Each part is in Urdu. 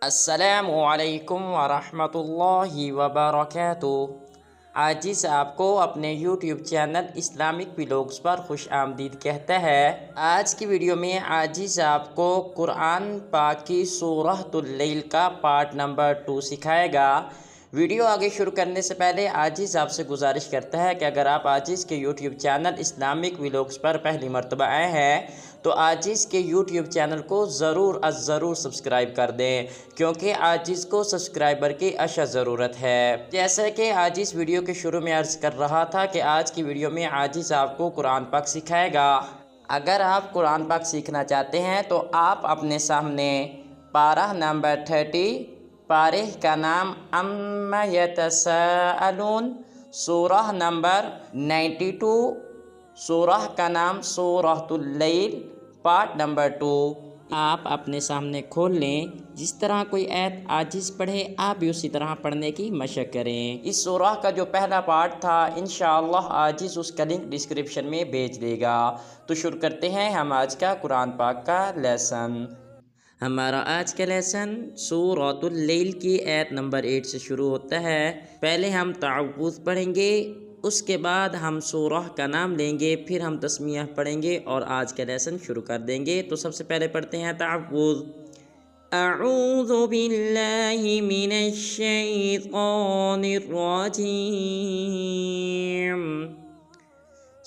السلام علیکم ورحمۃ اللہ وبرکاتہ۔ عاجز آپ کو اپنے یوٹیوب چینل اسلامک ولاگز پر خوش آمدید کہتا ہے۔ آج کی ویڈیو میں عاجز آپ کو قرآن پاک کی سورۃ اللیل کا پارٹ نمبر 2 سکھائے گا۔ ویڈیو آگے شروع کرنے سے پہلے عاجز آپ سے گزارش کرتا ہے کہ اگر آپ عاجز کے یوٹیوب چینل اسلامک ولاگز پر پہلی مرتبہ آئے ہیں تو عاجز کے یوٹیوب چینل کو ضرور سبسکرائب کر دیں، کیونکہ عاجز کو سبسکرائبر کی اشد ضرورت ہے۔ جیسا کہ عاجز ویڈیو کے شروع میں عرض کر رہا تھا کہ آج کی ویڈیو میں عاجز آپ کو قرآن پاک سکھائے گا۔ اگر آپ قرآن پاک سیکھنا چاہتے ہیں تو آپ اپنے سامنے پارہ نمبر 30، پارہ کا نام عَمَّ یَتَسَاءَلُونَ، سورہ نمبر 92، سورہ کا نام سورۃ اللیل، پارٹ نمبر 2 آپ اپنے سامنے کھول لیں۔ جس طرح کوئی آیت عاجز پڑھے آپ بھی اسی طرح پڑھنے کی مشق کریں۔ اس سورہ کا جو پہلا پارٹ تھا انشاءاللہ عاجز اس کا لنک ڈسکرپشن میں بھیج دے گا۔ تو شروع کرتے ہیں ہم آج کا قرآن پاک کا لیسن۔ ہمارا آج کا لیسن سورۃ اللیل کی آیت نمبر 8 سے شروع ہوتا ہے۔ پہلے ہم تعوذ پڑھیں گے، اس کے بعد ہم سورہ کا نام لیں گے، پھر ہم تسمیہ پڑھیں گے اور آج کا لیسن شروع کر دیں گے۔ تو سب سے پہلے پڑھتے ہیں تعوذ۔ اعوذ باللہ من الشیطان الرجیم،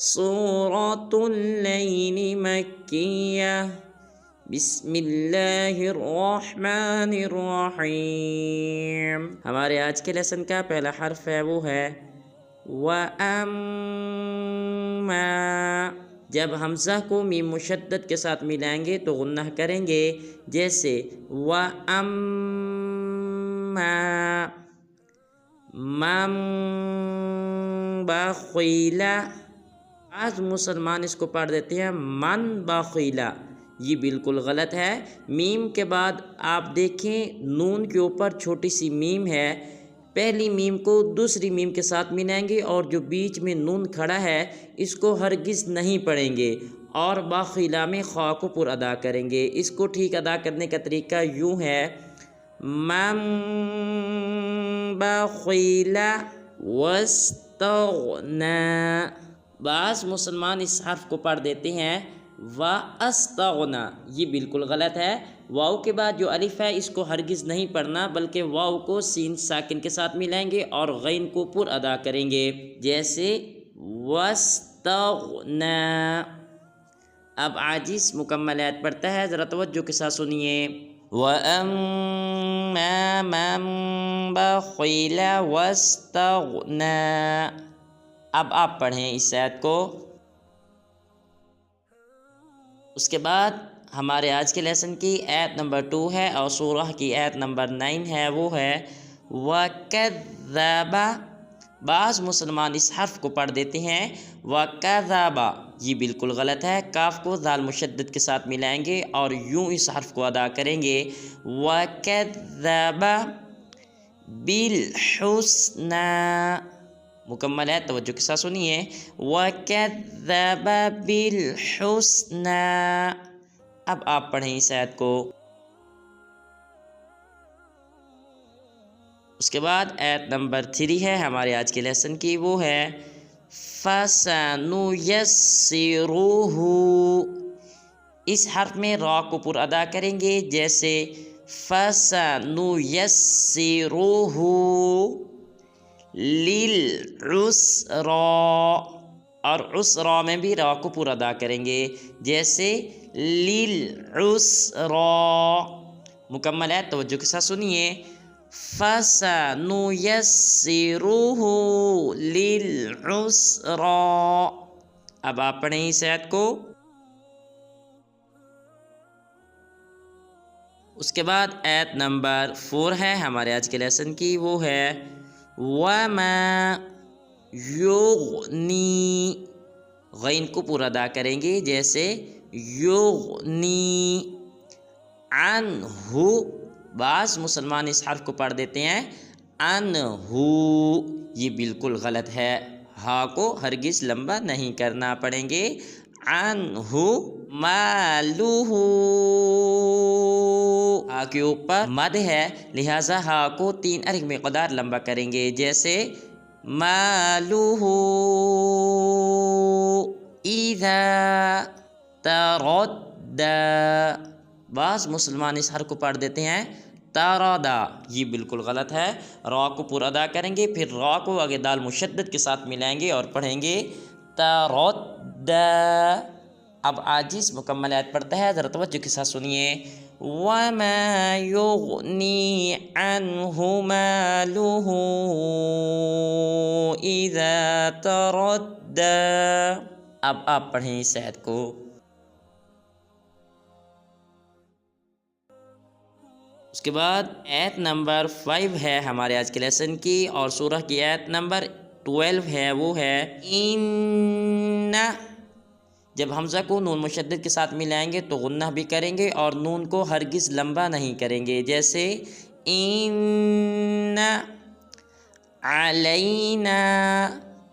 سورۃ اللیل مکیہ، بسم اللہ الرحمن الرحیم۔ ہمارے آج کے لیسن کا پہلا حرف ہے وہ ہے وَأَمَّا۔ جب حمزہ کو میم مشدد کے ساتھ ملائیں گے تو غنہ کریں گے، جیسے وَأَمَّا مَن بَخِلَ۔ آج مسلمان اس کو پڑھ دیتے ہیں من بخیل، یہ بالکل غلط ہے۔ میم کے بعد آپ دیکھیں نون کے اوپر چھوٹی سی میم ہے، پہلی میم کو دوسری میم کے ساتھ ملائیں گے اور جو بیچ میں نون کھڑا ہے اس کو ہرگز نہیں پڑھیں گے اور باخیلہ میں خا کو پر ادا کریں گے۔ اس کو ٹھیک ادا کرنے کا طریقہ یوں ہے من بخیل واستغنی۔ بعض مسلمان اس حرف کو پڑھ دیتے ہیں واستغنی، یہ بالکل غلط ہے۔ واو کے بعد جو الف ہے اس کو ہرگز نہیں پڑھنا، بلکہ واو کو سین ساکن کے ساتھ ملائیں گے اور غین کو پر ادا کریں گے، جیسے واستغنی۔ اب عاجز مکمل آیت پڑھتا ہے، ذرا توجہ کے ساتھ سنیے۔ وَأَمَّا مَن بَخِلَ وَاسْتَغْنَى۔ اب آپ پڑھیں اس آیت کو۔ اس کے بعد ہمارے آج کے لیسن کی آیت نمبر 2 ہے اور سورہ کی آیت نمبر 9 ہے، وہ ہے وَكَذَّبَ۔ بعض مسلمان اس حرف کو پڑھ دیتے ہیں وَكَذَّبَ، یہ بالکل غلط ہے۔ کاف کو ذال مشدد کے ساتھ ملائیں گے اور یوں اس حرف کو ادا کریں گے وَكَذَّبَ بِالْحُسْنَى۔ مکمل ہے، توجہ کے ساتھ سنیے۔ وَكَذَّبَ بِالْحُسْنَى۔ اب آپ پڑھیں اس آیت کو۔ اس کے بعد آیت نمبر 3 ہے ہمارے آج کے لیسن کی، وہ ہے فَسَنُيَسِّرُهُ۔ اس حرف میں را کو پر ادا کریں گے، جیسے فَسَنُيَسِّرُهُ لِلْعُسْرَى، اور عسرا میں بھی را کو پر ادا کریں گے، جیسے لِلْعُسْرَى۔ مکمل ہے، توجہ کے ساتھ سنیے۔ فَسَنُيَسِّرُهُ لِلْعُسْرَى۔ اب آپ پڑھیں اس آیت کو۔ اس کے بعد آیت نمبر 4 ہے ہمارے آج کے لیسن کی، وہ ہے وَمَا يُغْنِي۔ غین کو پورا ادا کریں گے، جیسے یغنی عنہ۔ بعض مسلمان اس حرف کو پڑھ دیتے ہیں عنہ، یہ بالکل غلط ہے۔ ہا کو ہرگز لمبا نہیں کرنا، پڑھیں گے عنہ مالہ ہا کے اوپر مد ہے، لہٰذا ہا کو 3 حرف مقدار لمبا کریں گے، جیسے مالہ اذا تردى۔ بعض مسلمان اس حرف کو پڑھ دیتے ہیں ترادا، یہ بالکل غلط ہے۔ را کو پورا ادا کریں گے، پھر را کو آگے دال مشدد کے ساتھ ملائیں گے اور پڑھیں گے تردى۔ اب عاجز مکمل آیت پڑھتا ہے، ذرا توجہ کے ساتھ سنیے۔ وَمَا يُغْنِي عَنْهُ مَالُهُ إِذَا تَرَدَّى۔ اب آپ پڑھیں اس آیت کو۔ اس کے بعد آیت نمبر 5 ہے ہمارے آج کے لیسن کی، اور سورہ کی آیت نمبر 12 ہے، وہ ہے ان۔ جب حمزہ کو نون مشدد کے ساتھ ملائیں گے تو غنہ بھی کریں گے اور نون کو ہرگز لمبا نہیں کریں گے، جیسے ان علینا۔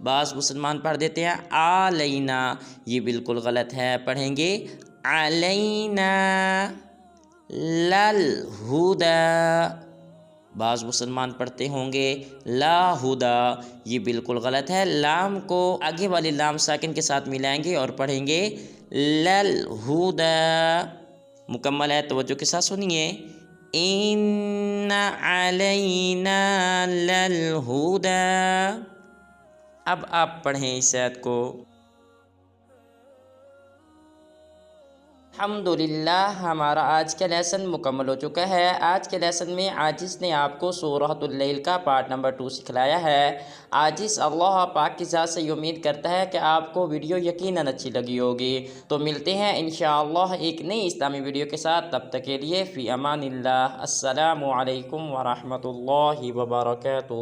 بعض مسلمان پڑھ دیتے ہیں علینا، یہ بالکل غلط ہے، پڑھیں گے علینا للہدی۔ بعض مسلمان پڑھتے ہوں گے لا ہدا، یہ بالکل غلط ہے، لام کو آگے والی لام ساکن کے ساتھ ملائیں گے اور پڑھیں گے للہدی۔ مکمل ہے، توجہ کے ساتھ سنیے۔ ان علینا للہدی۔ اب آپ پڑھیں اس آیت کو۔ الحمدللہ، ہمارا آج کا لیسن مکمل ہو چکا ہے۔ آج کے لیسن میں عاجز نے آپ کو سورۃ اللیل کا پارٹ نمبر 2 سکھلایا ہے۔ عاجز اللہ پاک کی ذات سے امید کرتا ہے کہ آپ کو ویڈیو یقیناً اچھی لگی ہوگی۔ تو ملتے ہیں انشاءاللہ ایک نئی اسلامی ویڈیو کے ساتھ، تب تک کے لیے فی امان اللہ۔ السلام علیکم ورحمۃ اللہ وبرکاتہ۔